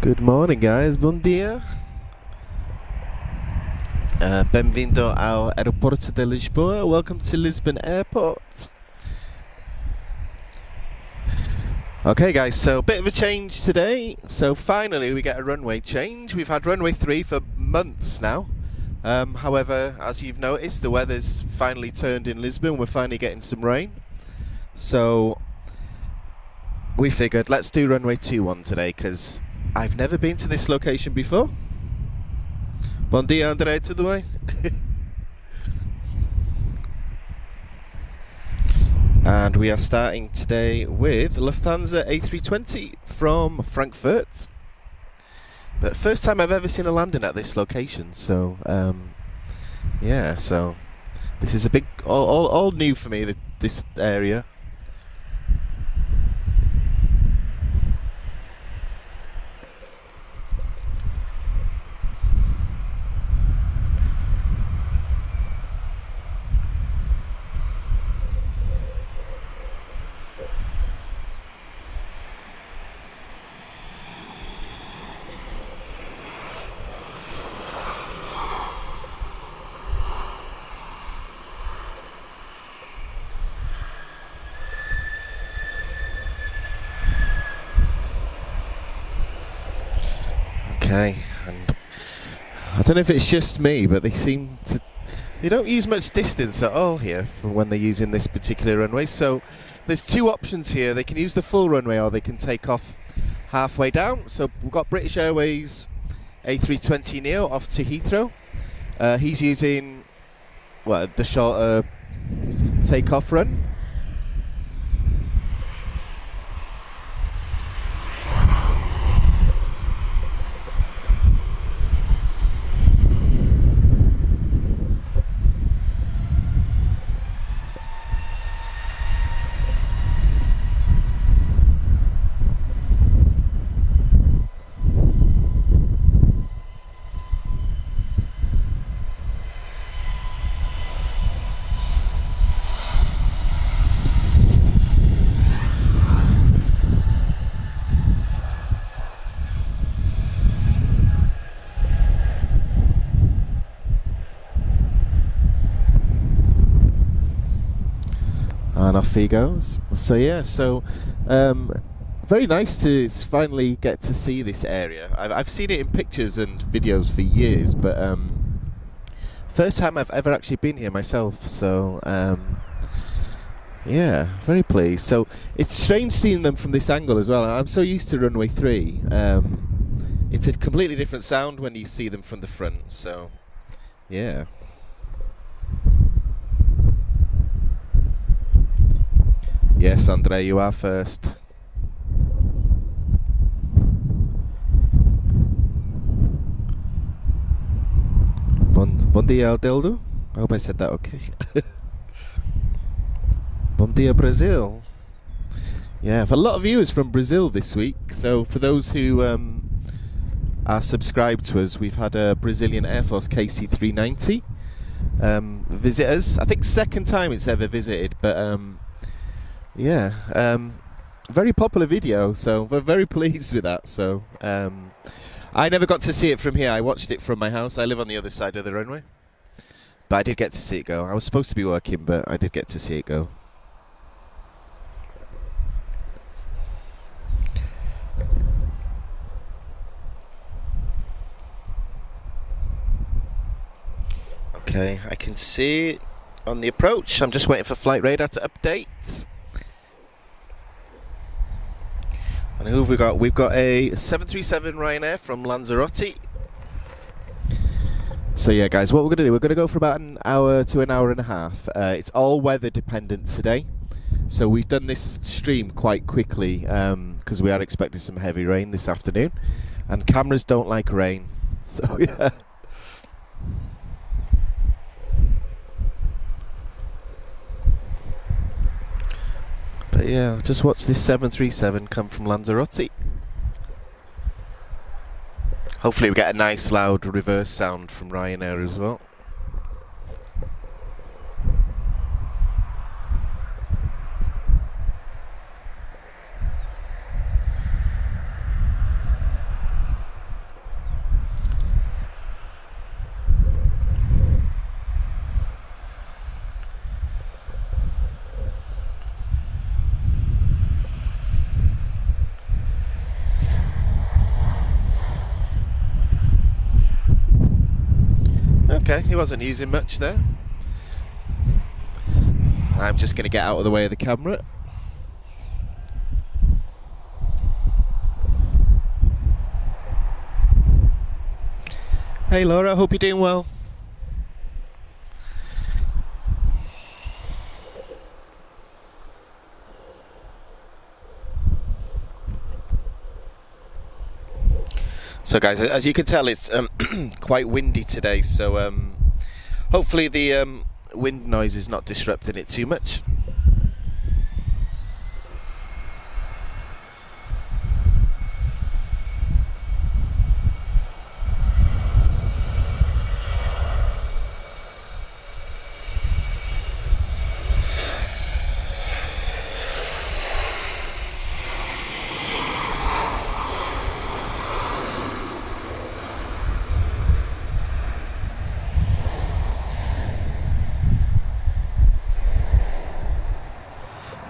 Good morning, guys. Bom dia. Bem-vindo ao Aeroporto de Lisboa. Welcome to Lisbon Airport. Okay, guys, so a bit of a change today. So finally we get a runway change. We've had runway 3 for months now. However, as you've noticed, the weather's finally turned in Lisbon. We're finally getting some rain. So we figured let's do runway 21 today because I've never been to this location before. Bom dia, André, tudo bem? And we are starting today with Lufthansa A320 from Frankfurt. But first time I've ever seen a landing at this location, so yeah, so this is a big, all new for me, this area. Okay, and I don't know if it's just me, but they don't use much distance at all here for when they're using this particular runway. So there's two options here. They can use the full runway or they can take off halfway down. So we've got British Airways A320neo off to Heathrow. He's using the shorter takeoff run. And off he goes. So yeah, very nice to finally get to see this area. I've seen it in pictures and videos for years, but first time I've ever actually been here myself. So yeah, very pleased. So it's strange seeing them from this angle as well. I'm so used to runway 3. It's a completely different sound when you see them from the front. So yeah. Yes, Andre, you are first. Bom dia, Dildo. I hope I said that okay. Bom dia, Brazil. Yeah, I've a lot of viewers from Brazil this week. So for those who are subscribed to us, we've had a Brazilian Air Force KC-390 visit us. I think second time it's ever visited, but yeah, very popular video, so we're very pleased with that. So I never got to see it from here. I watched it from my house. I live on the other side of the runway, but I did get to see it go. I was supposed to be working, but I did get to see it go. Okay, I can see it on the approach. I'm just waiting for flight radar to update. And who have we got? We've got a 737 Ryanair from Lanzarote. So yeah, guys, what we're going to do, we're going to go for about an hour to an hour and a half. It's all weather dependent today. So we've done this stream quite quickly because we are expecting some heavy rain this afternoon. And cameras don't like rain. So yeah. But yeah, just watch this 737 come from Lanzarote. Hopefully we get a nice loud reverse sound from Ryanair as well. Okay, he wasn't using much there. I'm just going to get out of the way of the camera. Hey Laura, hope you're doing well. So guys, as you can tell, it's quite windy today, so hopefully the wind noise is not disrupting it too much.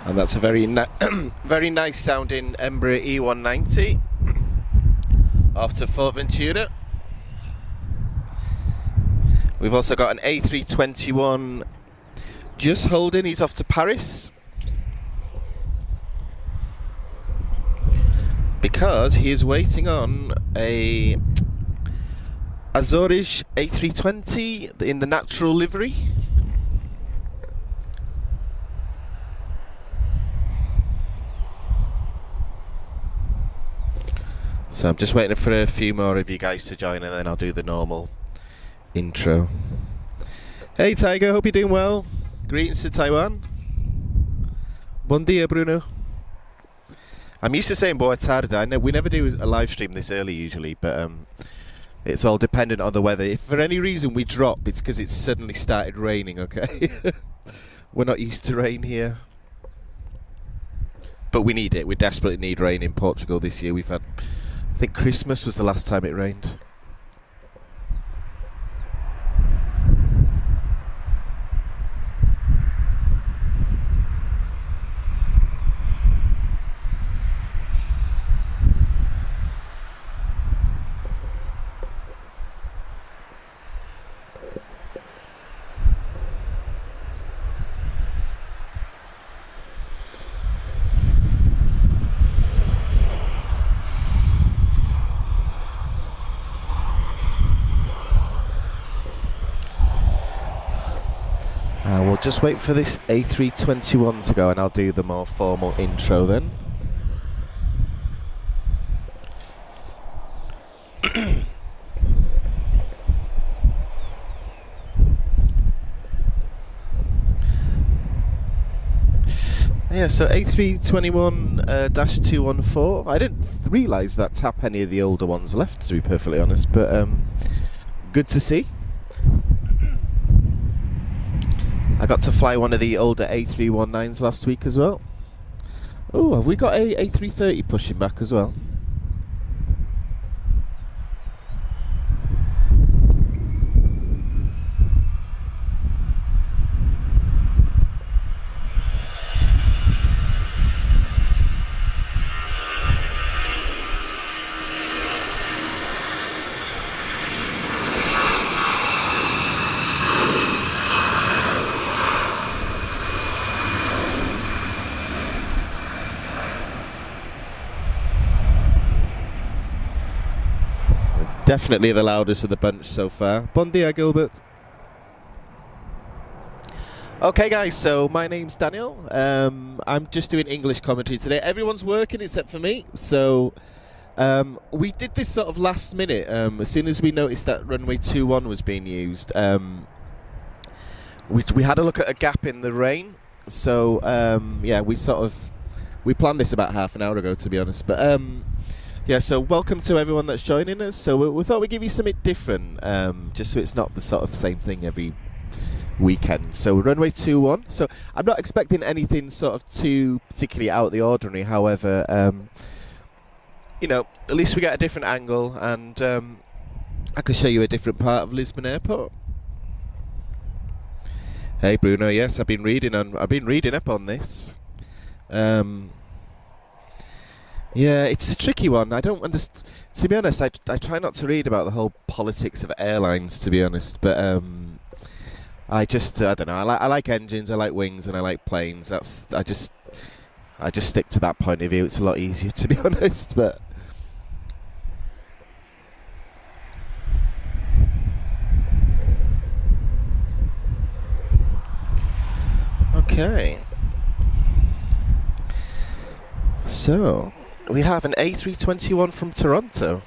And that's a very very nice sounding Embraer E190 off to Fort Ventura. We've also got an A321 just holding, he's off to Paris because he is waiting on a Azores A320 in the natural livery. So I'm just waiting for a few more of you guys to join, and then I'll do the normal intro. Hey Tiger, hope you're doing well. Greetings to Taiwan. Bon dia, Bruno. I'm used to saying boa tarde. We never do a live stream this early usually, but it's all dependent on the weather. If for any reason we drop, it's because it's suddenly started raining, okay? We're not used to rain here. But we need it. We desperately need rain in Portugal this year. We've had, I think Christmas was the last time it rained. We'll just wait for this A321 to go and I'll do the more formal intro then. Yeah, so A321-214. I didn't realise that tap any of the older ones left, to be perfectly honest, but good to see. I got to fly one of the older A319s last week as well. Oh, have we got a A330 pushing back as well? Definitely the loudest of the bunch so far. Bon dia, Gilbert. Okay guys, so my name's Daniel. I'm just doing English commentary today. Everyone's working except for me. So we did this sort of last minute. As soon as we noticed that runway 21 was being used, we had a look at a gap in the rain. So yeah, we planned this about half an hour ago, to be honest. But yeah, so welcome to everyone that's joining us. So we thought we'd give you something different, just so it's not the sort of same thing every weekend. So runway 21. So I'm not expecting anything sort of too particularly out of the ordinary. However, you know, at least we get a different angle, and I can show you a different part of Lisbon Airport. Hey Bruno, yes, I've been reading up on this. Yeah, it's a tricky one. I don't understand. To be honest, I try not to read about the whole politics of airlines, to be honest. But I don't know. I like engines, I like wings, and I like planes. I just stick to that point of view. It's a lot easier, to be honest. But okay. So we have an A321 from Toronto.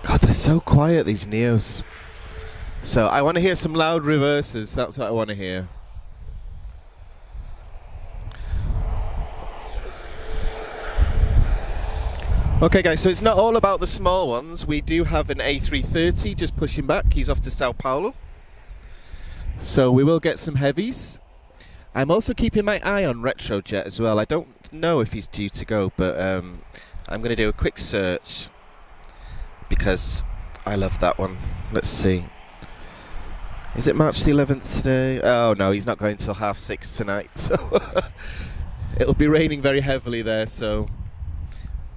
God, they're so quiet, these Neos. So I want to hear some loud reverses. That's what I want to hear. Okay guys, so it's not all about the small ones. We do have an A330 just pushing back. He's off to Sao Paulo. So we will get some heavies. I'm also keeping my eye on Retrojet as well. I don't know if he's due to go, but I'm going to do a quick search because I love that one. Let's see. Is it March the 11th today? Oh no, he's not going till 6:30 tonight. So it'll be raining very heavily there, so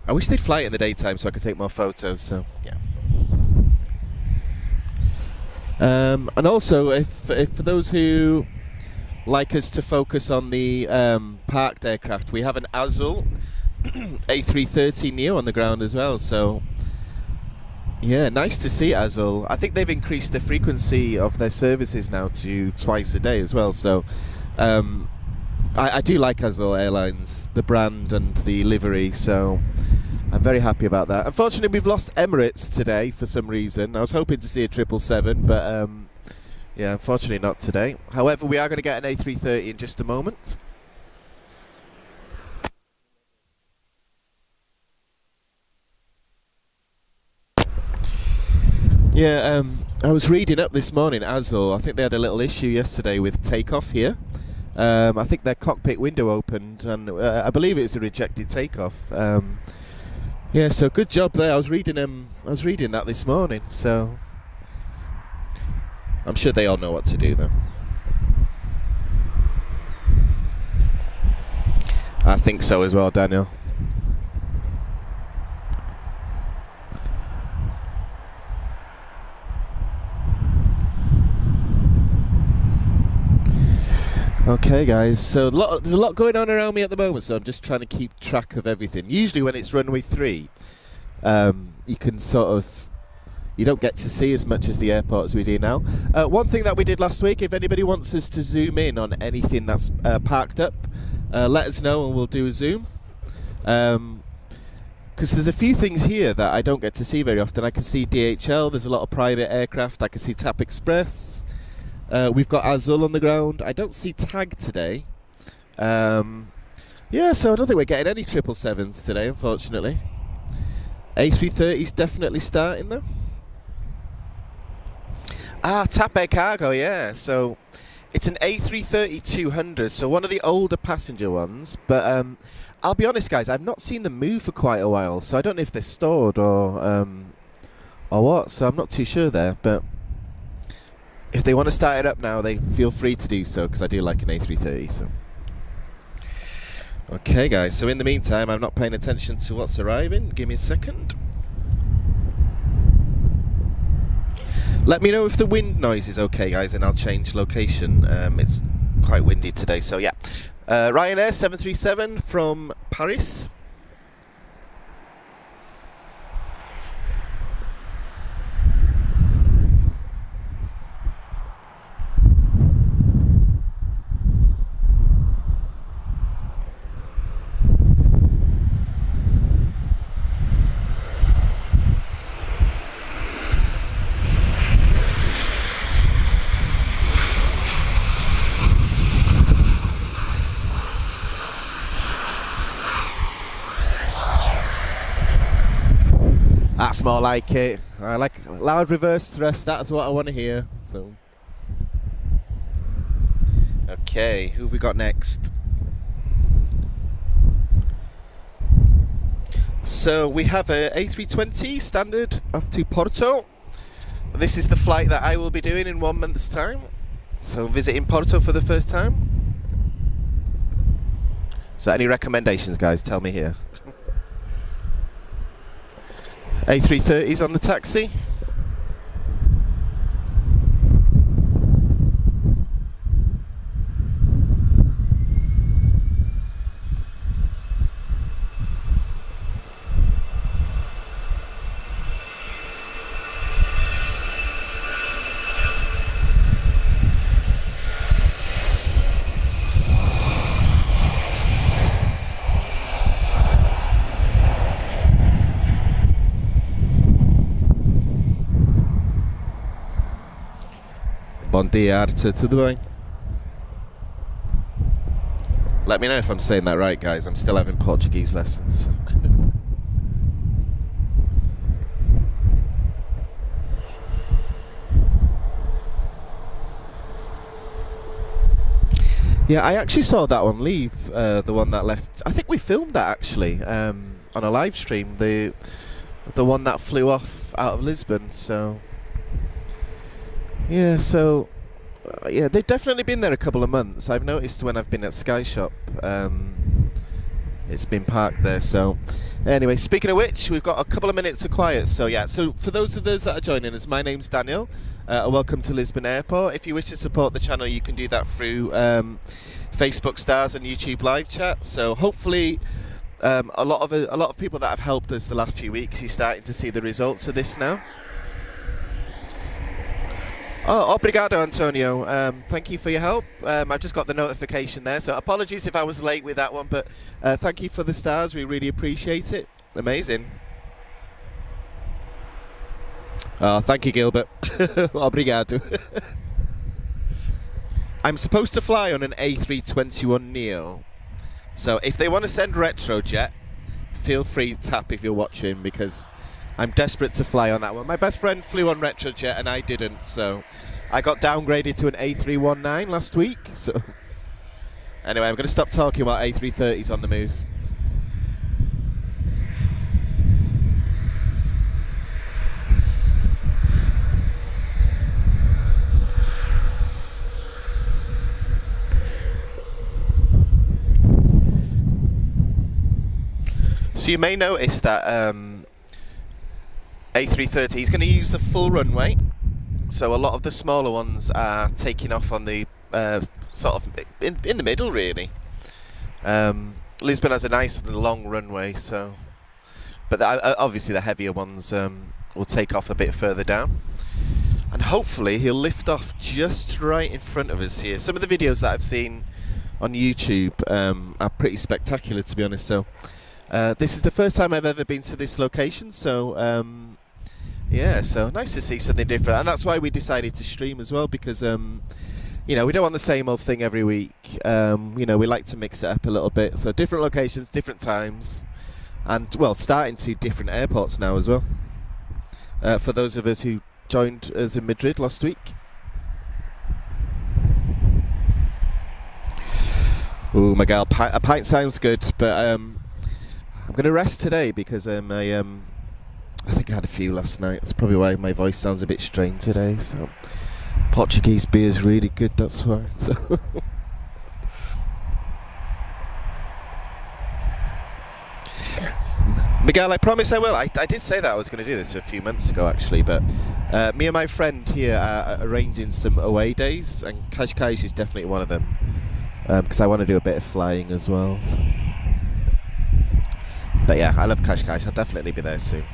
I wish they'd fly it in the daytime so I could take more photos, so yeah. And also, if for those who like us to focus on the parked aircraft, we have an Azul A330 Neo on the ground as well, so yeah, nice to see Azul. I think they've increased the frequency of their services now to twice a day as well, so I do like Azul Airlines, the brand and the livery, so I'm very happy about that. Unfortunately, we've lost Emirates today for some reason. I was hoping to see a 777, but yeah, unfortunately not today. However, we are going to get an A330 in just a moment. Yeah, I was reading up this morning, Azul. I think they had a little issue yesterday with takeoff here. I think their cockpit window opened, and I believe it's a rejected takeoff. Yeah, so good job there. I was reading that this morning, so I'm sure they all know what to do though. I think so as well, Daniel. Okay guys, so there's a lot going on around me at the moment, so I'm just trying to keep track of everything. Usually when it's runway 3, you can you don't get to see as much as the airport as we do now. One thing that we did last week, if anybody wants us to zoom in on anything that's parked up, let us know and we'll do a zoom. Because there's a few things here that I don't get to see very often. I can see DHL, there's a lot of private aircraft, I can see TAP Express. We've got Azul on the ground. I don't see TAG today. Yeah, so I don't think we're getting any 777s today, unfortunately. A330's definitely starting though. TAP Air Cargo, yeah. So it's an A330-200, so one of the older passenger ones. But I'll be honest, guys, I've not seen them move for quite a while, so I don't know if they're stored or what. So I'm not too sure there, but if they want to start it up now, they feel free to do so, because I do like an A330. So, okay, guys. So in the meantime, I'm not paying attention to what's arriving. Give me a second. Let me know if the wind noise is okay, guys, and I'll change location. It's quite windy today, so yeah. Ryanair 737 from Paris. That's more like it. I like loud reverse thrust. That's what I want to hear. So Okay, who have we got next? So we have a A320 standard off to Porto. This is the flight that I will be doing in 1 month's time. So visiting Porto for the first time. So any recommendations, guys? Tell me here. A330s on the taxi. Bom dia, Arthur. Tudo bem? Let me know if I'm saying that right, guys. I'm still having Portuguese lessons. Yeah, I actually saw that one leave, the one that left. I think we filmed that actually on a live stream. The one that flew off out of Lisbon. So yeah, yeah, they've definitely been there a couple of months. I've noticed when I've been at Sky Shop, it's been parked there. So anyway, speaking of which, we've got a couple of minutes of quiet. So yeah, so for those of those that are joining us, my name's Daniel. Welcome to Lisbon Airport. If you wish to support the channel, you can do that through Facebook Stars and YouTube Live Chat. So hopefully, a lot of people that have helped us the last few weeks, you're starting to see the results of this now. Oh, obrigado, Antonio. Thank you for your help. I just got the notification there, so apologies if I was late with that one, but thank you for the stars. We really appreciate it. Amazing. Oh, thank you, Gilbert. Obrigado. I'm supposed to fly on an A321neo, so if they want to send Retrojet, feel free to tap if you're watching, because I'm desperate to fly on that one. My best friend flew on Retrojet and I didn't, so I got downgraded to an A319 last week. So anyway, I'm going to stop talking about A330s on the move. So you may notice that A330 is going to use the full runway, so a lot of the smaller ones are taking off on the sort of in the middle, really. Lisbon has a nice and long runway, so but obviously the heavier ones will take off a bit further down, and hopefully he'll lift off just right in front of us here. Some of the videos that I've seen on YouTube are pretty spectacular, to be honest. So this is the first time I've ever been to this location, so yeah, so nice to see something different, and that's why we decided to stream as well, because you know, we don't want the same old thing every week. You know, we like to mix it up a little bit, so different locations, different times, and well, starting to different airports now as well, for those of us who joined us in Madrid last week. Ooh, Miguel, a pint sounds good, but I'm going to rest today because I think I had a few last night. That's probably why my voice sounds a bit strained today. So Portuguese beer is really good, that's why. So Miguel, I promise I will. I did say that I was going to do this a few months ago, actually, but me and my friend here are arranging some away days, and Cascais is definitely one of them, because I want to do a bit of flying as well. So. But yeah, I love Cascais. I'll definitely be there soon.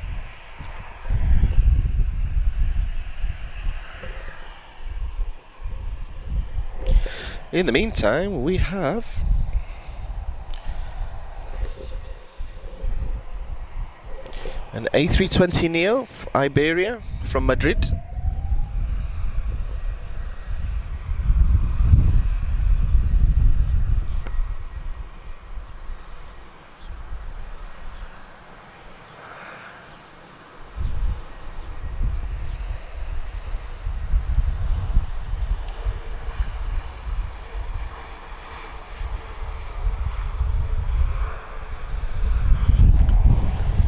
In the meantime, we have an A320neo Iberia from Madrid.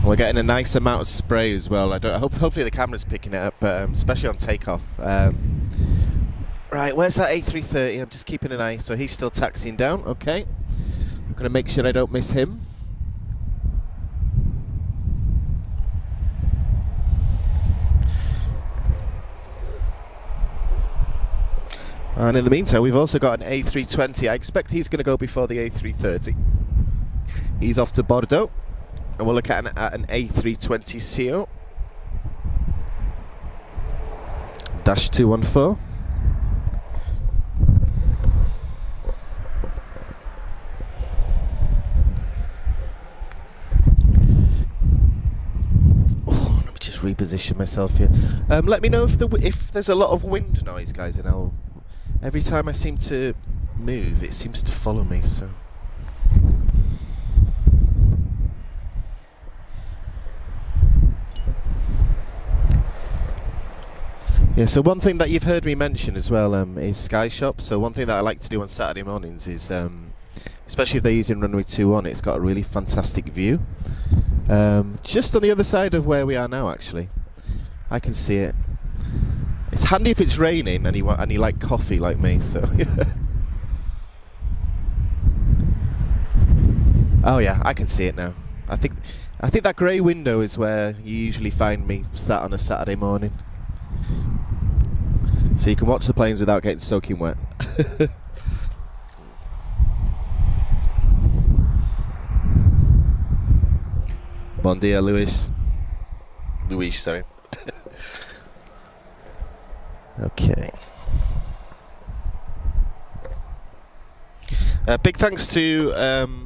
We're getting a nice amount of spray as well. Hopefully the camera's picking it up, but especially on takeoff. Right, where's that A330? I'm just keeping an eye. So he's still taxiing down. Okay. I'm going to make sure I don't miss him. And in the meantime, we've also got an A320. I expect he's going to go before the A330. He's off to Bordeaux. And we'll look at an A320ceo. Dash 214. Oh, let me just reposition myself here. Let me know if there's a lot of wind noise, guys, and every time I seem to move, it seems to follow me, so... Yeah, so one thing that you've heard me mention as well is Sky Shop. So one thing that I like to do on Saturday mornings is, especially if they're using runway 21, it's got a really fantastic view. Just on the other side of where we are now, actually. I can see it. It's handy if it's raining and you like coffee like me, so... Oh yeah, I can see it now. I think that grey window is where you usually find me sat on a Saturday morning. So you can watch the planes without getting soaking wet. Bon dia, Luis, sorry. Okay. Big thanks to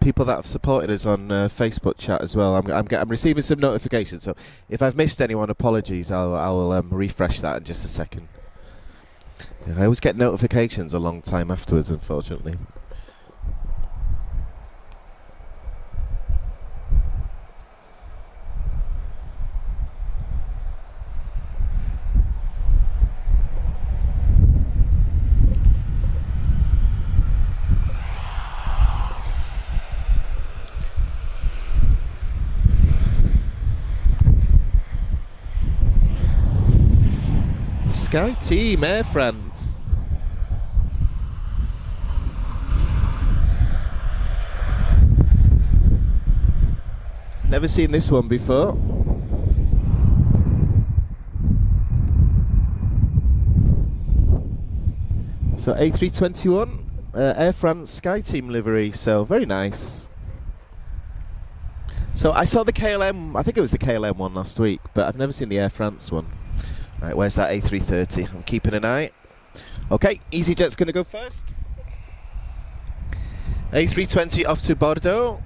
people that have supported us on Facebook chat as well. I'm receiving some notifications, so if I've missed anyone, apologies. I'll refresh that in just a second. I always get notifications a long time afterwards, unfortunately. Sky Team, Air France. Never seen this one before. So A321, Air France Sky Team livery, so very nice. So I saw the KLM, I think it was the KLM one last week, but I've never seen the Air France one. Right, where's that A330? I'm keeping an eye. Okay, EasyJet's going to go first. A320 off to Bordeaux.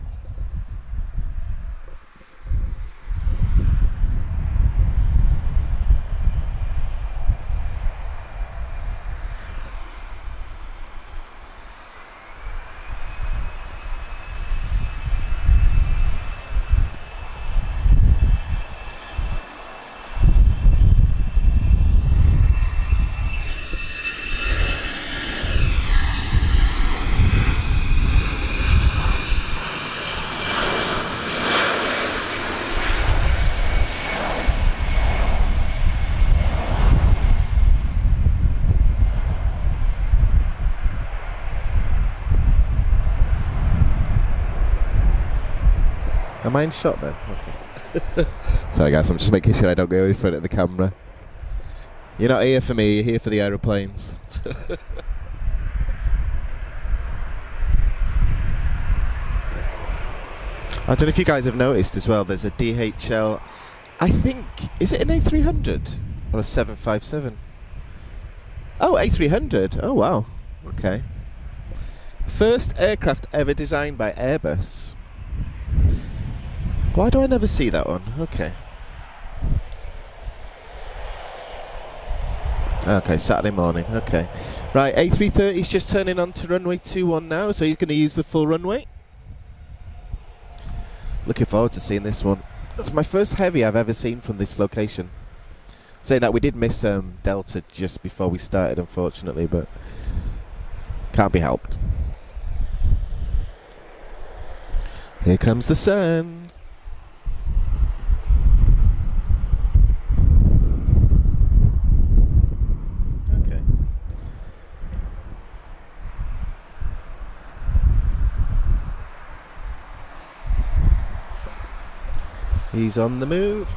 Am I in shot then? Okay. Sorry guys, I'm just making sure I don't go in front of the camera. You're not here for me, you're here for the aeroplanes. I don't know if you guys have noticed as well, there's a DHL, I think, is it an A300 or a 757? Oh, A300, oh wow, okay. First aircraft ever designed by Airbus. Why do I never see that one? Okay. Okay, Saturday morning, okay. Right, A330's just turning on to runway 21 now, so he's going to use the full runway. Looking forward to seeing this one. It's my first heavy I've ever seen from this location. Saying that we did miss Delta just before we started, unfortunately, but can't be helped. Here comes the sun. Okay. He's on the move.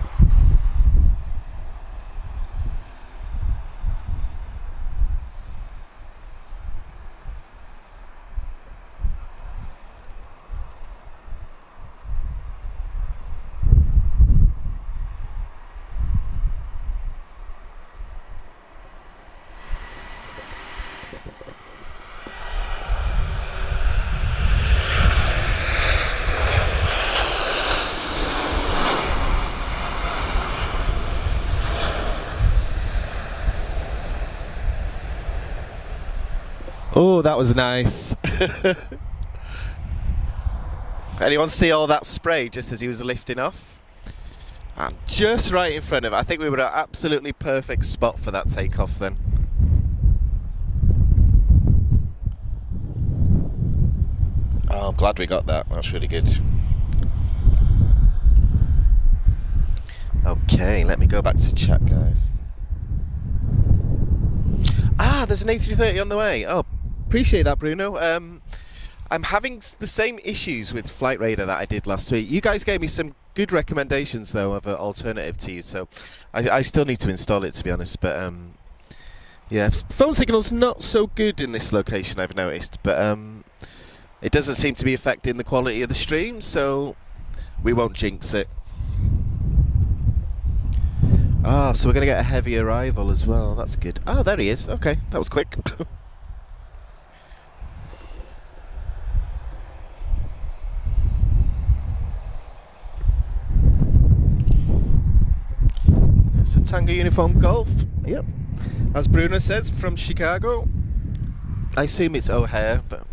Oh, that was nice. Anyone see all that spray just as he was lifting off? And just right in front of it. I think we were at an absolutely perfect spot for that takeoff then. Oh, I'm glad we got that. That's really good. Okay, let me go back to chat, guys. Ah, there's an A330 on the way. Oh, appreciate that, Bruno. I'm having the same issues with Flight Radar that I did last week. You guys gave me some good recommendations, though, of an alternative to use, so I still need to install it, to be honest. But, yeah, phone signal's not so good in this location, I've noticed. But it doesn't seem to be affecting the quality of the stream, so we won't jinx it. Ah, so we're going to get a heavy arrival as well. That's good. Ah, there he is. Okay, that was quick. It's a Tango Uniform Golf. Yep. As Bruno says, from Chicago. I assume it's O'Hare, but...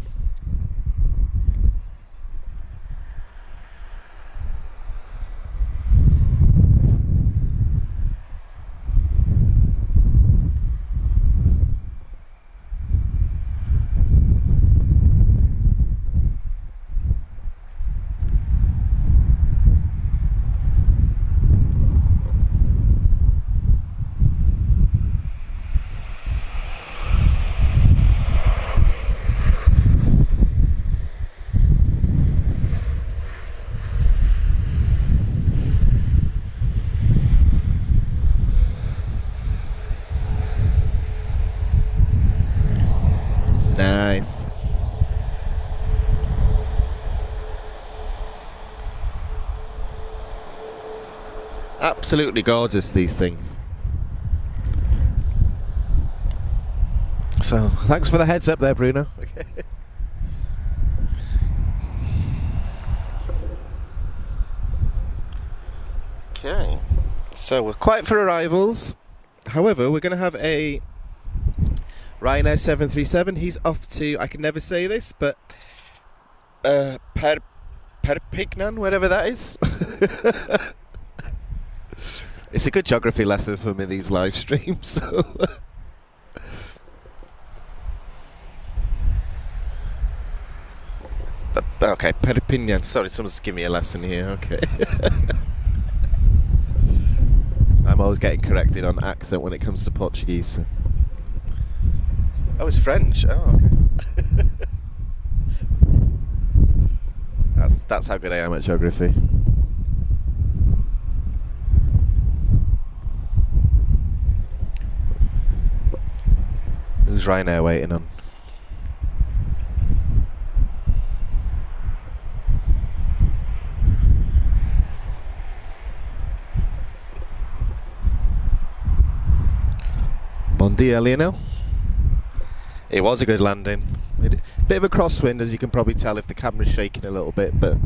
Nice. Absolutely gorgeous, these things. So, thanks for the heads up there, Bruno. Okay. So, we're quiet for arrivals. However, we're going to have a Ryanair 737. He's off to, I can never say this, but Perpignan, wherever that is. It's a good geography lesson for me, these live streams. So. Okay, Perpignan. Sorry, someone's giving me a lesson here. Okay. I'm always getting corrected on accent when it comes to Portuguese. So. Oh, it's French. Oh, okay. That's how good I am at geography. Who's Ryanair waiting on? Bon dia, Lionel. It was a good landing. Bit of a crosswind, as you can probably tell if the camera's shaking a little bit, but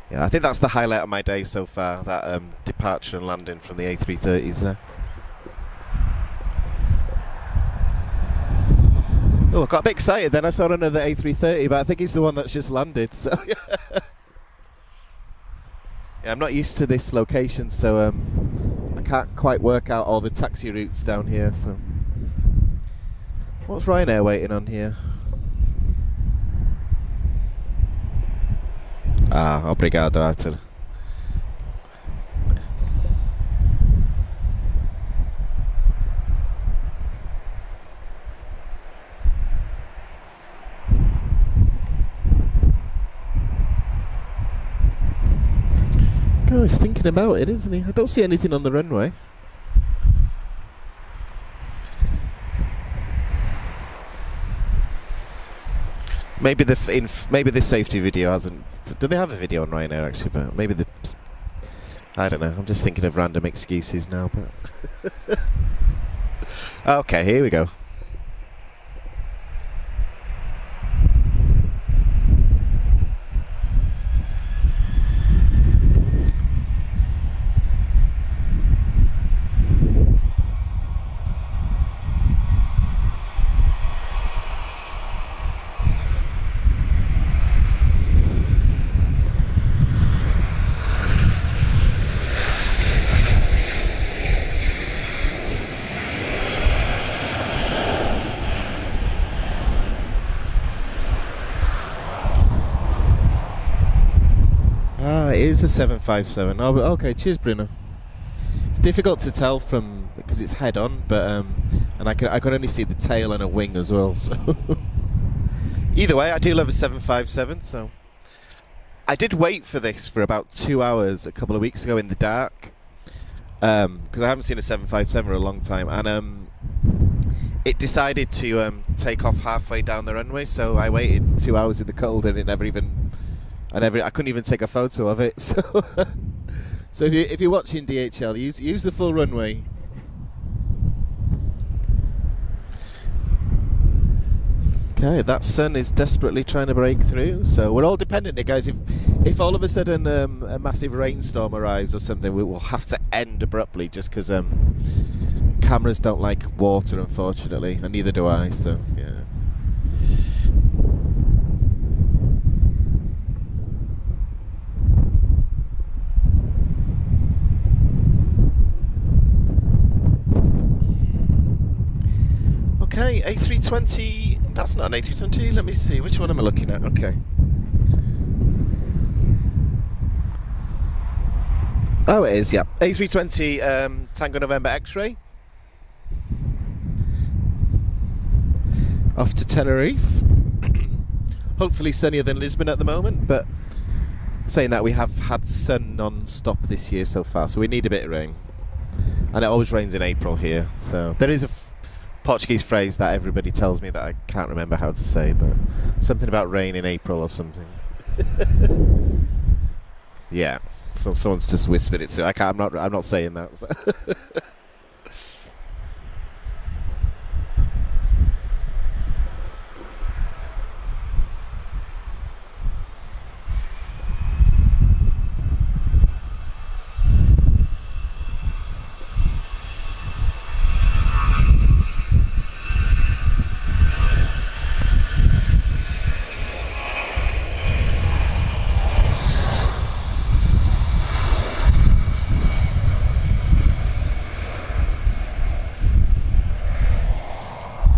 yeah, I think that's the highlight of my day so far, that departure and landing from the A330s there. Oh, I got a bit excited then. I saw another A330, but I think it's the one that's just landed, so yeah, I'm not used to this location, so I can't quite work out all the taxi routes down here, so... What's Ryanair waiting on here? Ah, obrigado, Arthur. Oh, he's thinking about it, isn't he? I don't see anything on the runway. Maybe maybe this safety video hasn't. Do they have a video on Ryanair actually? But maybe the. I don't know. I'm just thinking of random excuses now. But okay, here we go. It is a 757. Oh, okay. Cheers, Bruno. It's difficult to tell from because it's head on, but and I can only see the tail and a wing as well. So either way, I do love a 757. So I did wait for this for about 2 hours a couple of weeks ago in the dark because I haven't seen a 757 for a long time, and it decided to take off halfway down the runway. So I waited 2 hours in the cold, and it never even. I couldn't even take a photo of it. So, so if you're watching DHL, use the full runway. Okay, that sun is desperately trying to break through. So we're all dependent, guys. If all of a sudden a massive rainstorm arrives or something, we will have to end abruptly just because cameras don't like water, unfortunately, and neither do I. So yeah. Okay, A320, that's not an A320, let me see, which one am I looking at? Okay. Oh, it is, yeah. A320 Tango November X-Ray. Off to Tenerife. Hopefully sunnier than Lisbon at the moment, but saying that, we have had sun non-stop this year so far, so we need a bit of rain. And it always rains in April here, so there is a Portuguese phrase that everybody tells me that I can't remember how to say, but something about rain in April or something. Yeah, so someone's just whispered it to me. I'm not saying that. So.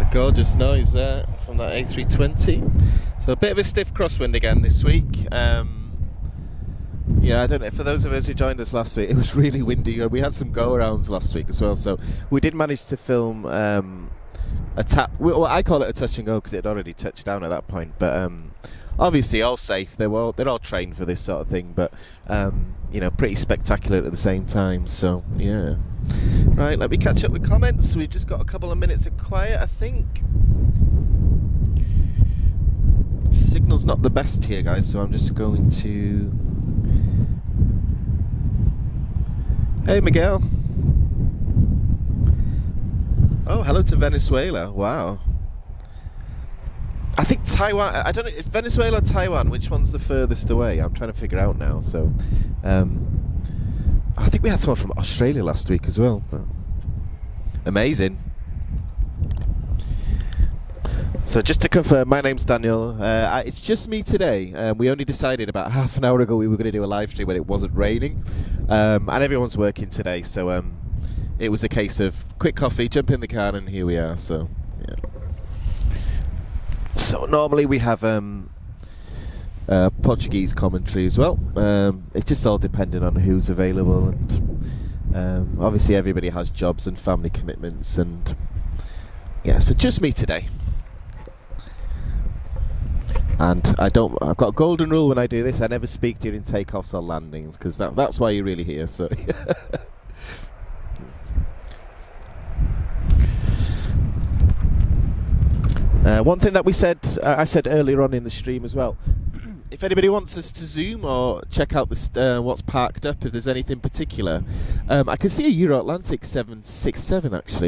Gorgeous noise there from that A320. So a bit of a stiff crosswind again this week. Yeah, I don't know, for those of us who joined us last week, it was really windy. We had some go-arounds last week as well, so we did manage to film a tap, well, I call it a touch and go because it had already touched down at that point, but obviously all safe. They're all trained for this sort of thing, but you know, pretty spectacular at the same time. So yeah, right, let me catch up with comments. We've just got a couple of minutes of quiet, I think. Signal's not the best here, guys, so I'm just going to... Hey, Miguel. Oh, hello to Venezuela. Wow. I think Taiwan, I don't know, if Venezuela or Taiwan, which one's the furthest away? I'm trying to figure out now. So, I think we had someone from Australia last week as well. But amazing. So just to confirm, my name's Daniel. It's just me today. We only decided about half an hour ago we were going to do a live stream when it wasn't raining. And everyone's working today, so it was a case of quick coffee, jump in the car, and here we are. So, yeah. So normally we have Portuguese commentary as well. It's just all depending on who's available, and obviously everybody has jobs and family commitments, and yeah, so just me today. And I've got a golden rule when I do this: I never speak during takeoffs or landings, because that's why you're really here. So. One thing that I said earlier on in the stream as well, if anybody wants us to zoom or check out what's parked up, if there's anything particular, I can see a Euro Atlantic 767 actually.